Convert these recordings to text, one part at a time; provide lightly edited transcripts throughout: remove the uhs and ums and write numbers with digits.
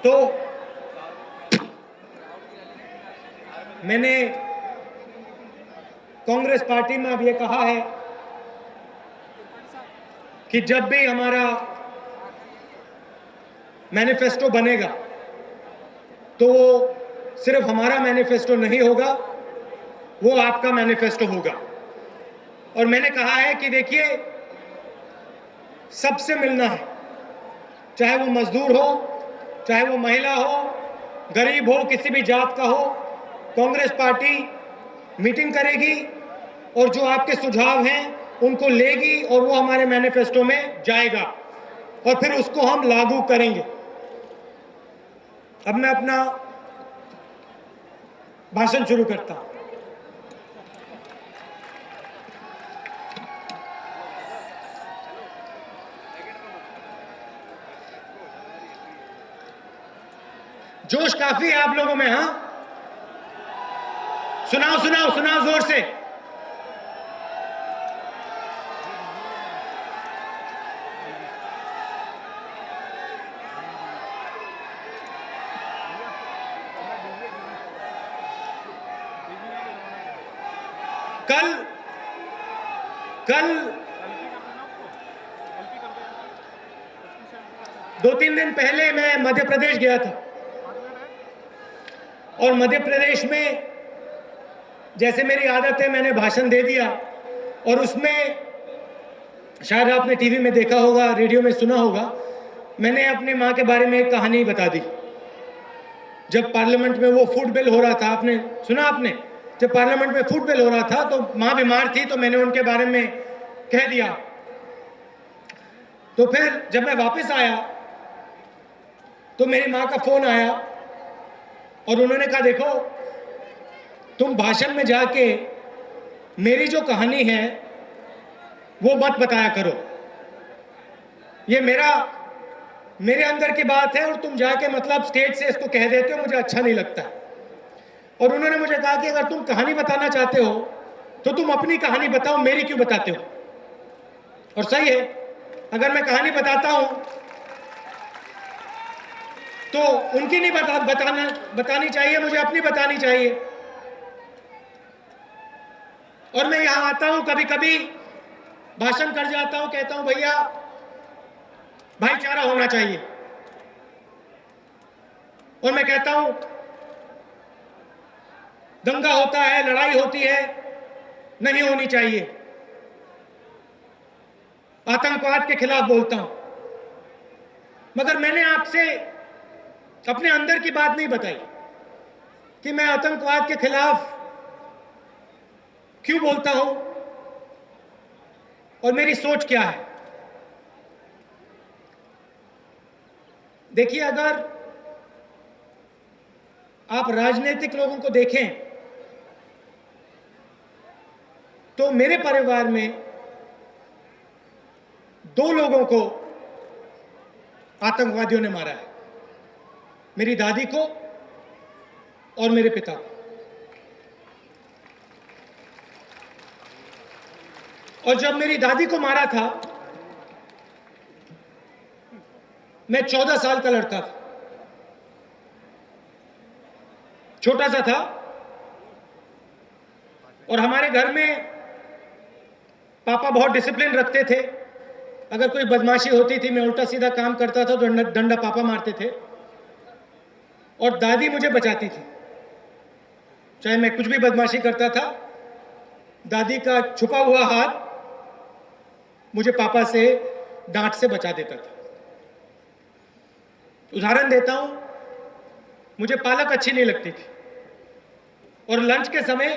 तो मैंने कांग्रेस पार्टी में अब ये कहा है कि जब भी हमारा मैनिफेस्टो बनेगा तो वो सिर्फ हमारा मैनिफेस्टो नहीं होगा, वो आपका मैनिफेस्टो होगा। और मैंने कहा है कि देखिए, सबसे मिलना है, चाहे वो मजदूर हो, चाहे वो महिला हो, गरीब हो, किसी भी जात का हो। कांग्रेस पार्टी मीटिंग करेगी और जो आपके सुझाव हैं उनको लेगी और वो हमारे मैनिफेस्टो में जाएगा और फिर उसको हम लागू करेंगे। अब मैं अपना भाषण शुरू करता हूं। जोश काफी है आप लोगों में? हाँ, सुनाओ सुनाओ सुनाओ जोर से। कल 2-3 दिन पहले मैं मध्य प्रदेश गया था और मध्य प्रदेश में जैसे मेरी आदत है मैंने भाषण दे दिया और उसमें शायद आपने टीवी में देखा होगा, रेडियो में सुना होगा, मैंने अपनी माँ के बारे में एक कहानी बता दी। जब पार्लियामेंट में वो फूड बिल हो रहा था, आपने सुना? आपने जब पार्लियामेंट में फूड बिल हो रहा था तो माँ बीमार थी तो मैंने उनके बारे में कह दिया। तो फिर जब मैं वापस आया तो मेरी माँ का फोन आया और उन्होंने कहा, देखो तुम भाषण में जाके मेरी जो कहानी है वो मत बताया करो, ये मेरे अंदर की बात है और तुम जाके मतलब स्टेज से इसको कह देते हो, मुझे अच्छा नहीं लगता। और उन्होंने मुझे कहा कि अगर तुम कहानी बताना चाहते हो तो तुम अपनी कहानी बताओ, मेरी क्यों बताते हो? और सही है, अगर मैं कहानी बताता हूं तो उनकी नहीं बतानी चाहिए, मुझे अपनी बतानी चाहिए। और मैं यहां आता हूं, कभी कभी भाषण कर जाता हूं, कहता हूं भैया भाईचारा होना चाहिए, और मैं कहता हूं दंगा होता है, लड़ाई होती है, नहीं होनी चाहिए। आतंकवाद के खिलाफ बोलता हूं, मगर मैंने आपसे अपने अंदर की बात नहीं बताई कि मैं आतंकवाद के खिलाफ क्यों बोलता हूं और मेरी सोच क्या है। देखिए, अगर आप राजनीतिक लोगों को देखें तो मेरे परिवार में 2 लोगों को आतंकवादियों ने मारा है, मेरी दादी को और मेरे पिता को। और जब मेरी दादी को मारा था मैं 14 साल का लड़का था, छोटा सा था। और हमारे घर में पापा बहुत डिसिप्लिन रखते थे, अगर कोई बदमाशी होती थी, मैं उल्टा सीधा काम करता था तो डंडा पापा मारते थे और दादी मुझे बचाती थी। चाहे मैं कुछ भी बदमाशी करता था, दादी का छुपा हुआ हाथ मुझे पापा से डांट से बचा देता था। उदाहरण देता हूं, मुझे पालक अच्छी नहीं लगती थी और लंच के समय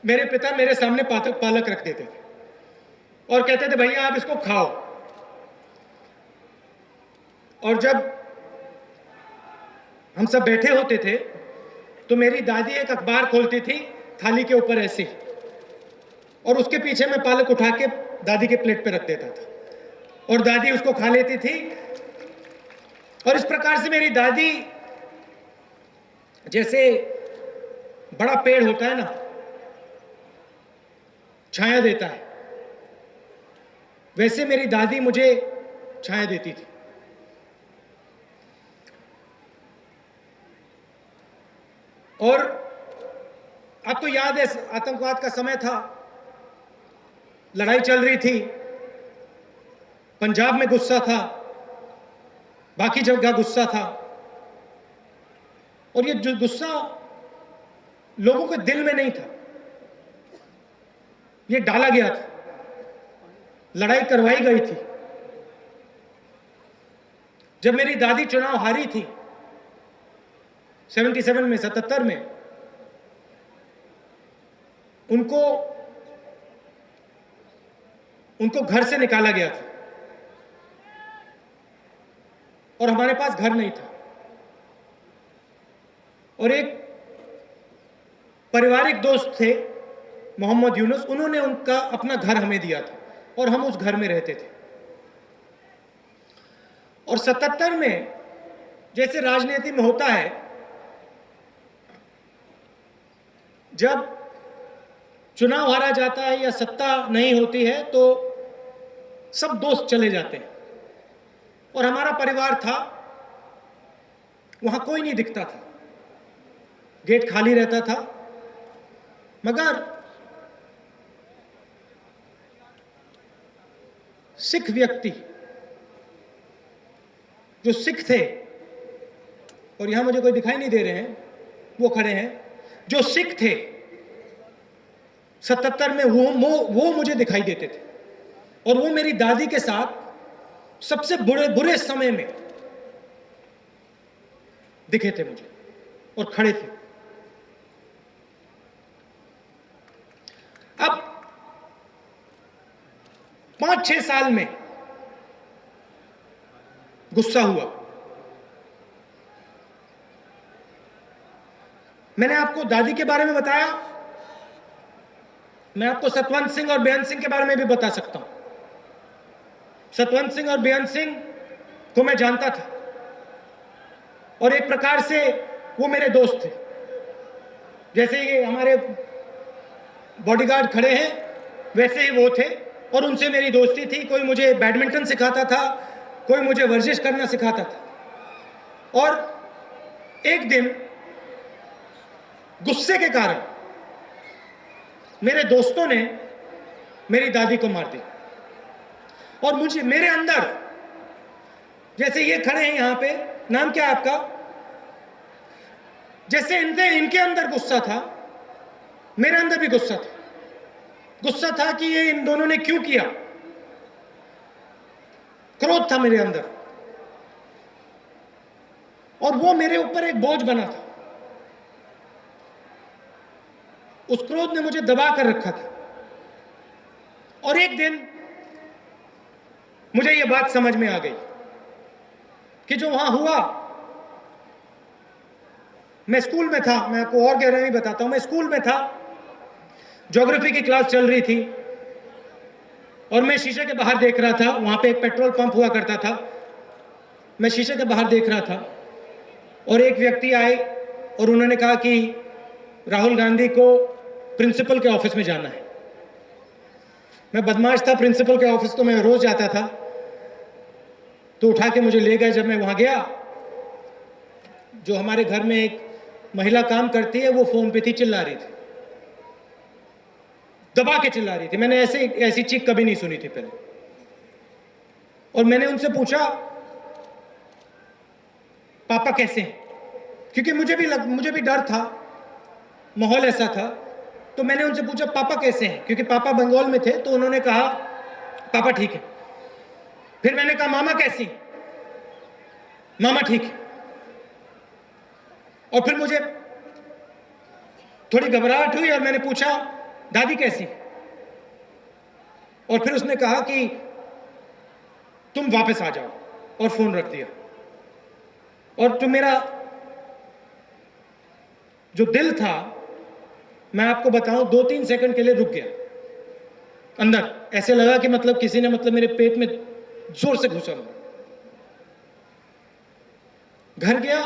मेरे पिता मेरे सामने पालक रख देते थे और कहते थे भैया आप इसको खाओ। और जब हम सब बैठे होते थे तो मेरी दादी एक अखबार खोलती थी थाली के ऊपर ऐसे, और उसके पीछे मैं पालक उठा के दादी के प्लेट पे रख देता था और दादी उसको खा लेती थी। और इस प्रकार से मेरी दादी, जैसे बड़ा पेड़ होता है ना, छाया देता है, वैसे मेरी दादी मुझे छाया देती थी। और आपको याद है आतंकवाद का समय था, लड़ाई चल रही थी, पंजाब में गुस्सा था, बाकी जगह गुस्सा था, और ये जो गुस्सा लोगों के दिल में नहीं था, ये डाला गया था, लड़ाई करवाई गई थी। जब मेरी दादी चुनाव हारी थी 77 में, 77 में, उनको घर से निकाला गया था और हमारे पास घर नहीं था, और एक पारिवारिक दोस्त थे मोहम्मद यूनुस, उन्होंने उनका अपना घर हमें दिया था और हम उस घर में रहते थे। और 77 में जैसे राजनीति में होता है, जब चुनाव हारा जाता है या सत्ता नहीं होती है तो सब दोस्त चले जाते हैं, और हमारा परिवार था, वहां कोई नहीं दिखता था, गेट खाली रहता था। मगर सिख व्यक्ति जो सिख थे, और यहां मुझे कोई दिखाई नहीं दे रहे हैं, वो खड़े हैं, जो सिख थे 77 में, वो मुझे दिखाई देते थे, और वो मेरी दादी के साथ सबसे बुरे समय में दिखे थे मुझे और खड़े थे। अब 5-6 साल में गुस्सा हुआ। मैंने आपको दादी के बारे में बताया, मैं आपको सतवंत सिंह और बेअंत सिंह के बारे में भी बता सकता हूं। सतवंत सिंह और बेअंत सिंह को मैं जानता था, और एक प्रकार से वो मेरे दोस्त थे। जैसे ये हमारे बॉडीगार्ड खड़े हैं, वैसे ही वो थे, और उनसे मेरी दोस्ती थी। कोई मुझे बैडमिंटन सिखाता था, कोई मुझे वर्जिश करना सिखाता था। और एक दिन गुस्से के कारण मेरे दोस्तों ने मेरी दादी को मार दिया, और मुझे मेरे अंदर, जैसे ये खड़े हैं यहां पे, नाम क्या है आपका, जैसे इनके अंदर गुस्सा था, मेरे अंदर भी गुस्सा था। गुस्सा था कि ये इन दोनों ने क्यों किया, क्रोध था मेरे अंदर, और वो मेरे ऊपर एक बोझ बना था। उस क्रोध ने मुझे दबा कर रखा था, और एक दिन मुझे यह बात समझ में आ गई कि जो वहां हुआ, मैं स्कूल में था, मैं आपको और गहराई में बताता हूं। मैं स्कूल में था, ज्योग्राफी की क्लास चल रही थी, और मैं शीशे के बाहर देख रहा था। वहां पे एक पेट्रोल पंप हुआ करता था, मैं शीशे के बाहर देख रहा था, और एक व्यक्ति आए और उन्होंने कहा कि राहुल गांधी को प्रिंसिपल के ऑफिस में जाना है। मैं बदमाश था, प्रिंसिपल के ऑफिस तो मैं रोज जाता था, तो उठा के मुझे ले गए। जब मैं वहां गया, जो हमारे घर में एक महिला काम करती है, वो फोन पे थी, चिल्ला रही थी, दबा के चिल्ला रही थी। मैंने ऐसी चीख कभी नहीं सुनी थी पहले। और मैंने उनसे पूछा, पापा कैसे हैं, क्योंकि मुझे भी डर था, माहौल ऐसा था। तो मैंने उनसे पूछा पापा कैसे हैं, क्योंकि पापा बंगाल में थे। तो उन्होंने कहा पापा ठीक है। फिर मैंने कहा मामा कैसी हैं, मामा ठीक है। और फिर मुझे थोड़ी घबराहट हुई, और मैंने पूछा दादी कैसी, और फिर उसने कहा कि तुम वापस आ जाओ, और फोन रख दिया। और तो मेरा जो दिल था, मैं आपको बताऊं, 2-3 सेकंड के लिए रुक गया अंदर। ऐसे लगा कि मतलब किसी ने मेरे पेट में जोर से घुसा हुआ। घर गया,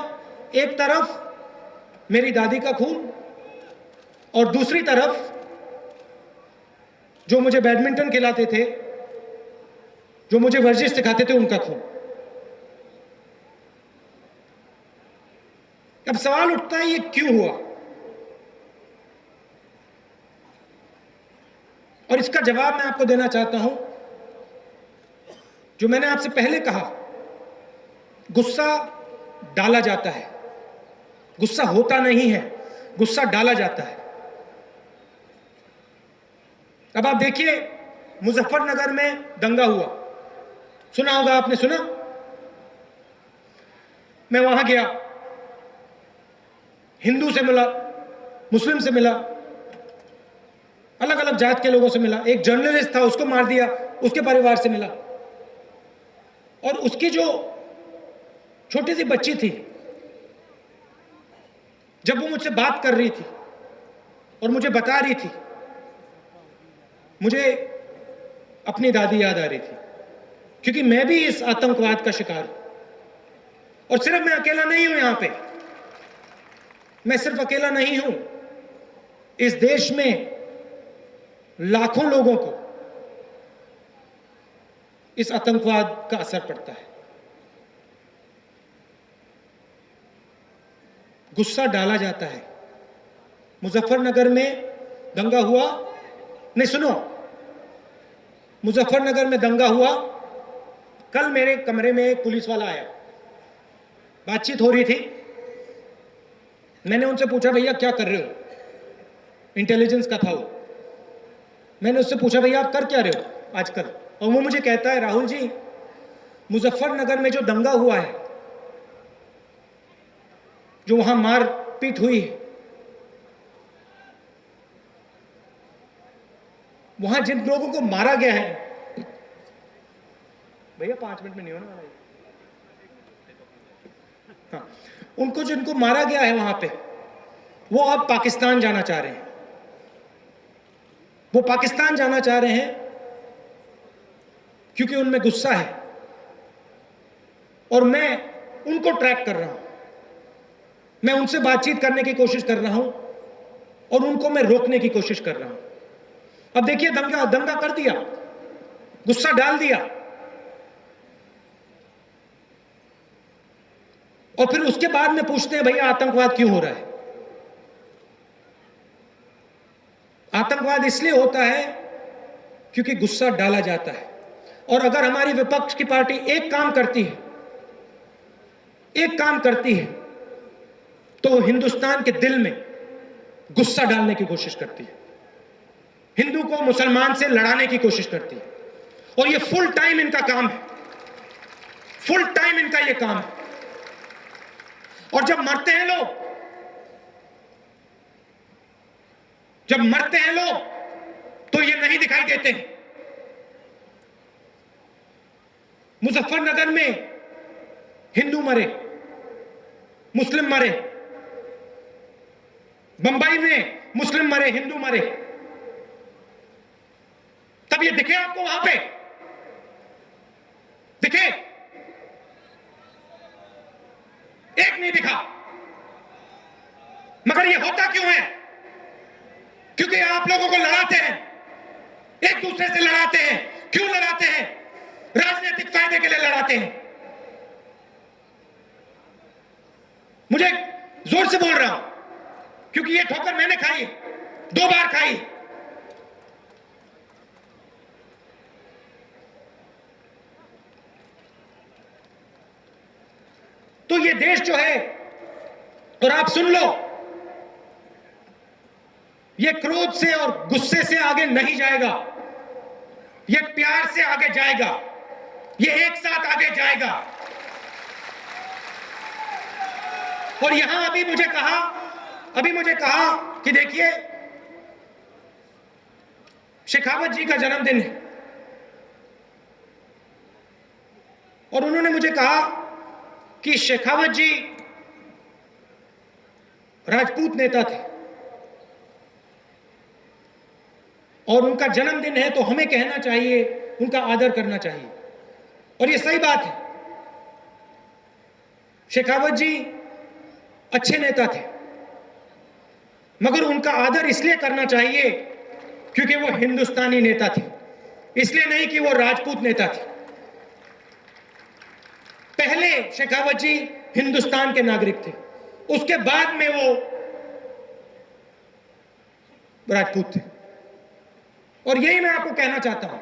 एक तरफ मेरी दादी का खून, और दूसरी तरफ जो मुझे बैडमिंटन खिलाते थे, जो मुझे वर्जिश सिखाते थे, उनका खून। अब सवाल उठता है ये क्यों हुआ। और इसका जवाब मैं आपको देना चाहता हूं, जो मैंने आपसे पहले कहा, गुस्सा डाला जाता है, गुस्सा होता नहीं है, गुस्सा डाला जाता है। अब आप देखिए, मुजफ्फरनगर में दंगा हुआ, सुना होगा आपने, सुना? मैं वहां गया, हिंदू से मिला, मुस्लिम से मिला, अलग अलग जात के लोगों से मिला। एक जर्नलिस्ट था, उसको मार दिया, उसके परिवार से मिला। और उसकी जो छोटी सी बच्ची थी, जब वो मुझसे बात कर रही थी और मुझे बता रही थी, मुझे अपनी दादी याद आ रही थी, क्योंकि मैं भी इस आतंकवाद का शिकार हूं। और सिर्फ मैं अकेला नहीं हूं, यहां पे मैं सिर्फ अकेला नहीं हूं, इस देश में लाखों लोगों को इस आतंकवाद का असर पड़ता है। गुस्सा डाला जाता है। मुजफ्फरनगर में दंगा हुआ, नहीं सुनो, मुजफ्फरनगर में दंगा हुआ। कल मेरे कमरे में एक पुलिस वाला आया, बातचीत हो रही थी। मैंने उनसे पूछा, भैया क्या कर रहे हो? इंटेलिजेंस का था वो। मैंने उससे पूछा, भैया आप कर क्या रहे हो आजकल? और वो मुझे कहता है, राहुल जी, मुजफ्फरनगर में जो दंगा हुआ है, जो वहां मारपीट हुई है, वहां जिन लोगों को मारा गया है, भैया 5 मिनट में नहीं होने वाला है। हाँ, उनको जिनको मारा गया है वहां पे, वो अब पाकिस्तान जाना चाह रहे हैं। वो पाकिस्तान जाना चाह रहे हैं क्योंकि उनमें गुस्सा है, और मैं उनको ट्रैक कर रहा हूं, मैं उनसे बातचीत करने की कोशिश कर रहा हूं, और उनको मैं रोकने की कोशिश कर रहा हूं। अब देखिए, दंगा कर दिया, गुस्सा डाल दिया, और फिर उसके बाद में पूछते हैं, भैया आतंकवाद क्यों हो रहा है? आतंकवाद इसलिए होता है क्योंकि गुस्सा डाला जाता है। और अगर हमारी विपक्ष की पार्टी एक काम करती है, तो वो हिंदुस्तान के दिल में गुस्सा डालने की कोशिश करती है, हिंदू को मुसलमान से लड़ाने की कोशिश करती है। और ये फुल टाइम इनका काम है, फुल टाइम इनका ये काम है। और जब मरते हैं लोग, तो ये नहीं दिखाई देते हैं। मुजफ्फरनगर में हिंदू मरे, मुस्लिम मरे, बंबई में मुस्लिम मरे, हिंदू मरे, तब ये दिखे आपको? वहां पे दिखे? एक नहीं दिखा। मगर ये होता क्यों है? क्योंकि आप लोगों को लड़ाते हैं, एक दूसरे से लड़ाते हैं। क्यों लड़ाते हैं? राजनीतिक फायदे के लिए लड़ाते हैं। मुझे जोर से बोल रहा हूं क्योंकि ये ठोकर मैंने खाई है, 2 बार खाई। तो ये देश जो है, और आप सुन लो, ये क्रोध से और गुस्से से आगे नहीं जाएगा, ये प्यार से आगे जाएगा, ये एक साथ आगे जाएगा। और यहां अभी मुझे कहा कि देखिए, शेखावत जी का जन्मदिन है, और उन्होंने मुझे कहा कि शेखावत जी राजपूत नेता थे, और उनका जन्मदिन है तो हमें कहना चाहिए, उनका आदर करना चाहिए। और ये सही बात है, शेखावत जी अच्छे नेता थे, मगर उनका आदर इसलिए करना चाहिए क्योंकि वो हिंदुस्तानी नेता थे, इसलिए नहीं कि वो राजपूत नेता थे। पहले शेखावत जी हिंदुस्तान के नागरिक थे, उसके बाद में वो राजपूत थे। और यही मैं आपको कहना चाहता हूं,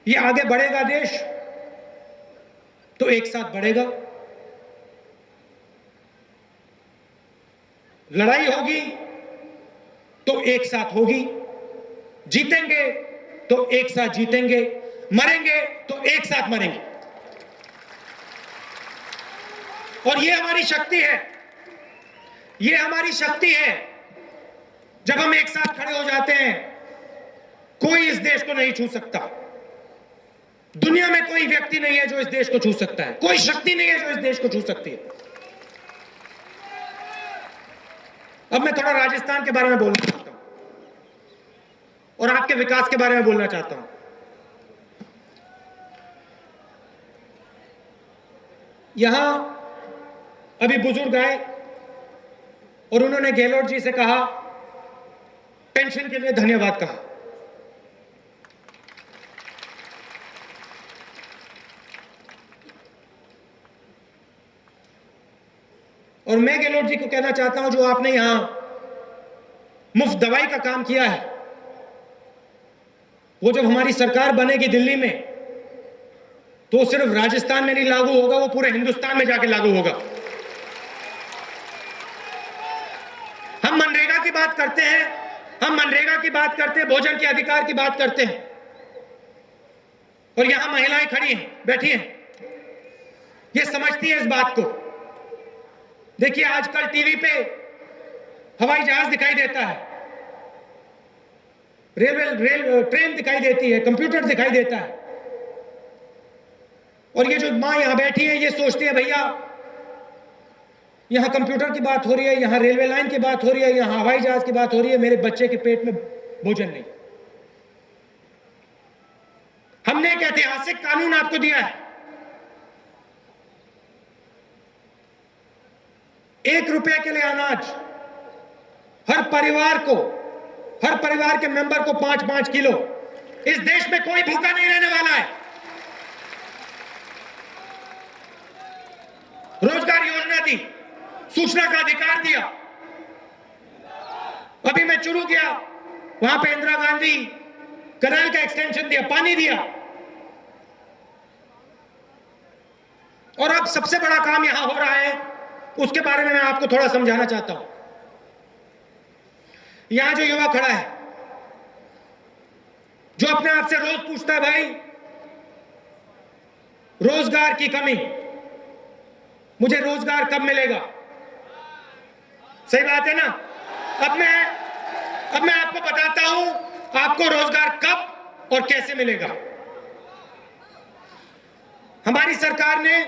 ये आगे बढ़ेगा देश तो एक साथ बढ़ेगा, लड़ाई होगी तो एक साथ होगी, जीतेंगे तो एक साथ जीतेंगे, मरेंगे तो एक साथ मरेंगे। और ये हमारी शक्ति है, ये हमारी शक्ति है। जब हम एक साथ खड़े हो जाते हैं, कोई इस देश को नहीं छू सकता। दुनिया में कोई व्यक्ति नहीं है जो इस देश को छू सकता है, कोई शक्ति नहीं है जो इस देश को छू सकती है। अब मैं थोड़ा राजस्थान के बारे में बोलना चाहता हूं और आपके विकास के बारे में बोलना चाहता हूं। यहां अभी बुजुर्ग आए और उन्होंने गहलोत जी से कहा, पेंशन के लिए धन्यवाद कहा। और मैं गहलोत जी को कहना चाहता हूं, जो आपने यहां मुफ्त दवाई का काम किया है, वो जब हमारी सरकार बनेगी दिल्ली में, तो सिर्फ राजस्थान में नहीं लागू होगा, वो पूरे हिंदुस्तान में जाके लागू होगा। हम मनरेगा की बात करते हैं, हम मनरेगा की बात करते हैं, भोजन के अधिकार की बात करते हैं, और यहां महिलाएं खड़ी हैं, बैठी हैं, ये समझती है इस बात को। देखिए, आजकल टीवी पे हवाई जहाज दिखाई देता है, ट्रेन दिखाई देती है, कंप्यूटर दिखाई देता है, और ये जो मां यहां बैठी है, ये सोचती है भैया यहां कंप्यूटर की बात हो रही है, यहां रेलवे लाइन की बात हो रही है, यहां हवाई जहाज की बात हो रही है, मेरे बच्चे के पेट में भोजन नहीं। हमने एक ऐतिहासिक कानून आपको दिया है, 1 रुपए के लिए अनाज, हर परिवार के मेंबर को 5-5 किलो। इस देश में कोई भूखा नहीं रहने वाला है। रोजगार योजना दी, सूचना का अधिकार दिया। अभी मैं चुरू गया, वहां पे इंदिरा गांधी कनाल का एक्सटेंशन दिया, पानी दिया। और अब सबसे बड़ा काम यहां हो रहा है, उसके बारे में मैं आपको थोड़ा समझाना चाहता हूं। यहां जो युवा खड़ा है, जो अपने आप से रोज पूछता है, भाई रोजगार की कमी, मुझे रोजगार कब मिलेगा? सही बात है ना? अब मैं आपको बताता हूं, आपको रोजगार कब और कैसे मिलेगा। हमारी सरकार ने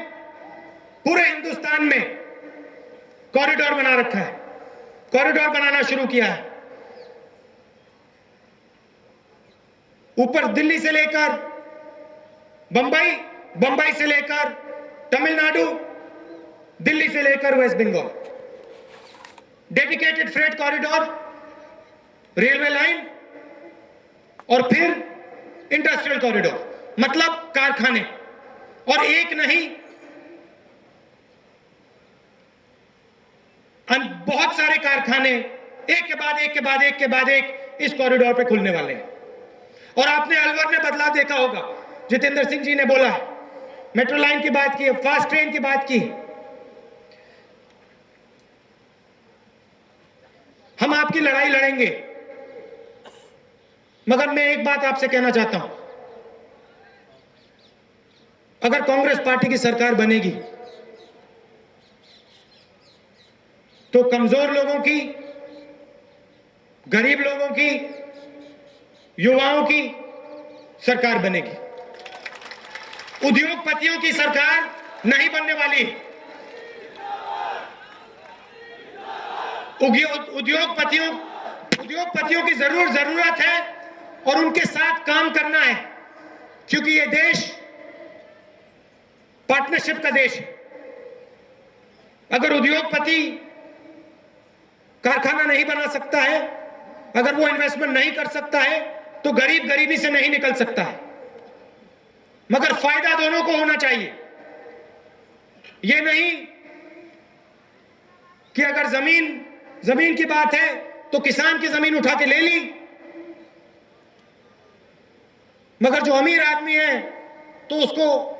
पूरे हिंदुस्तान में कॉरिडोर बना रखा है, कॉरिडोर बनाना शुरू किया है। ऊपर दिल्ली से लेकर बंबई, बंबई से लेकर तमिलनाडु, दिल्ली से लेकर West Bengal, dedicated freight corridor, railway line, और फिर इंडस्ट्रियल कॉरिडोर, मतलब कारखाने। और एक नहीं, बहुत सारे कारखाने एक के बाद एक के बाद एक के बाद एक इस कॉरिडोर पे खुलने वाले हैं। और आपने अलवर में बदलाव देखा होगा, जितेंद्र सिंह जी ने बोला है, मेट्रो लाइन की बात की, फास्ट ट्रेन की बात की। हम आपकी लड़ाई लड़ेंगे, मगर मैं एक बात आपसे कहना चाहता हूं, अगर कांग्रेस पार्टी की सरकार बनेगी तो कमजोर लोगों की, गरीब लोगों की, युवाओं की सरकार बनेगी। उद्योगपतियों की सरकार नहीं बनने वाली। उद्योगपतियों की जरूरत है और उनके साथ काम करना है, क्योंकि ये देश पार्टनरशिप का देश है। अगर उद्योगपति कारखाना नहीं बना सकता है, अगर वो इन्वेस्टमेंट नहीं कर सकता है, तो गरीब गरीबी से नहीं निकल सकता है। मगर फायदा दोनों को होना चाहिए। ये नहीं कि अगर जमीन की बात है तो किसान की जमीन उठा के ले ली, मगर जो अमीर आदमी है तो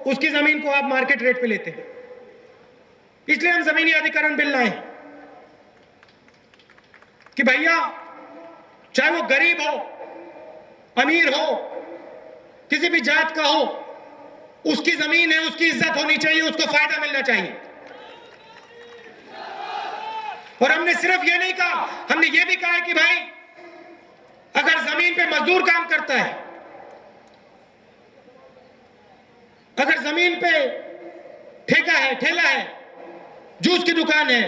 उसकी जमीन को आप मार्केट रेट पे लेते हैं। इसलिए हम जमीनी अधिग्रहण बिल लाए कि भैया चाहे वो गरीब हो, अमीर हो, किसी भी जात का हो, उसकी जमीन है, उसकी इज्जत होनी चाहिए, उसको फायदा मिलना चाहिए। और हमने सिर्फ ये नहीं कहा, हमने ये भी कहा है कि भाई अगर जमीन पे मजदूर काम करता है, अगर जमीन पे ठेका है, ठेला है, जूस की दुकान है,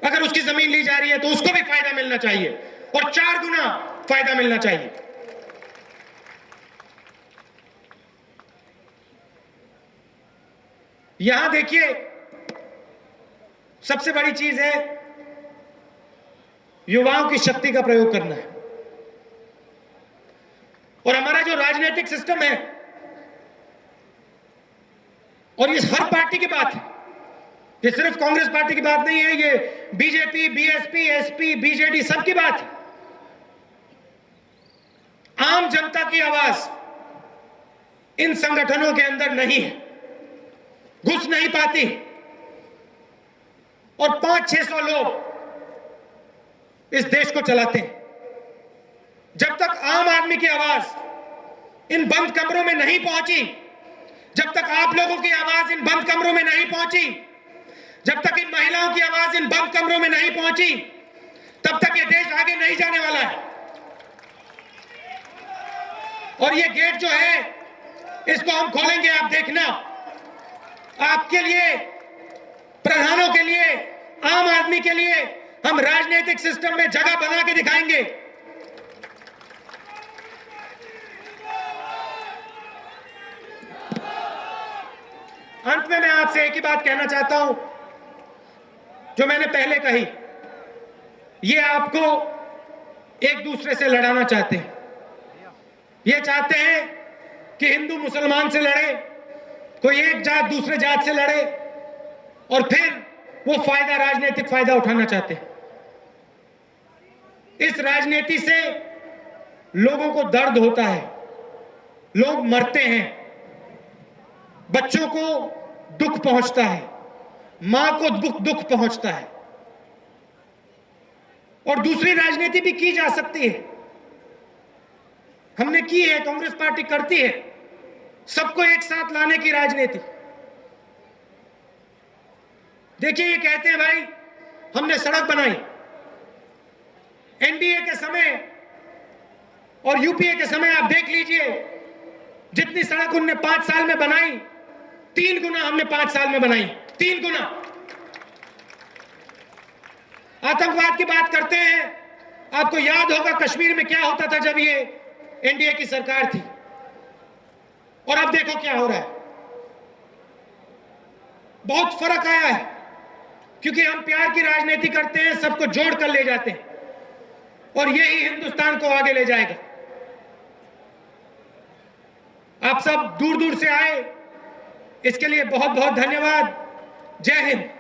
अगर उसकी जमीन ली जा रही है तो उसको भी फायदा मिलना चाहिए और 4 गुना फायदा मिलना चाहिए। यहां देखिए, सबसे बड़ी चीज है युवाओं की शक्ति का प्रयोग करना है। और हमारा जो राजनीतिक सिस्टम है, और ये हर पार्टी की बात है, ये सिर्फ कांग्रेस पार्टी की बात नहीं है, ये बीजेपी, बीएसपी, एसपी, बीजेडी सबकी बात है। आम जनता की आवाज इन संगठनों के अंदर नहीं है, घुस नहीं पाती, और 500-600 लोग इस देश को चलाते हैं। जब तक आम आदमी की आवाज इन बंद कमरों में नहीं पहुंची, जब तक आप लोगों की आवाज इन बंद कमरों में नहीं पहुंची, जब तक इन महिलाओं की आवाज इन बंद कमरों में नहीं पहुंची, तब तक ये देश आगे नहीं जाने वाला है। और ये गेट जो है, इसको हम खोलेंगे, आप देखना। आपके लिए, प्रधानों के लिए, आम आदमी के लिए हम राजनीतिक सिस्टम में जगह बना के दिखाएंगे। अंत में मैं आपसे एक ही बात कहना चाहता हूं, जो मैंने पहले कही, ये आपको एक दूसरे से लड़ाना चाहते हैं। ये चाहते हैं कि हिंदू मुसलमान से लड़े, कोई एक जात दूसरे जात से लड़े, और फिर वो फायदा, राजनीतिक फायदा उठाना चाहते हैं। इस राजनीति से लोगों को दर्द होता है, लोग मरते हैं, बच्चों को दुख पहुंचता है, मां को दुख पहुंचता है। और दूसरी राजनीति भी की जा सकती है, हमने की है, कांग्रेस पार्टी करती है, सबको एक साथ लाने की राजनीति। देखिए, ये कहते हैं भाई हमने सड़क बनाई, एनडीए के समय और यूपीए के समय आप देख लीजिए, जितनी सड़क उनने 5 साल में बनाई, 3 गुना हमने 5 साल में बनाई, 3 गुना। आतंकवाद की बात करते हैं, आपको याद होगा कश्मीर में क्या होता था जब ये एनडीए की सरकार थी, और अब देखो क्या हो रहा है। बहुत फर्क आया है, क्योंकि हम प्यार की राजनीति करते हैं, सबको जोड़ कर ले जाते हैं, और यही हिंदुस्तान को आगे ले जाएगा। आप सब दूर दूर से आए, इसके लिए बहुत बहुत धन्यवाद। जय हिंद।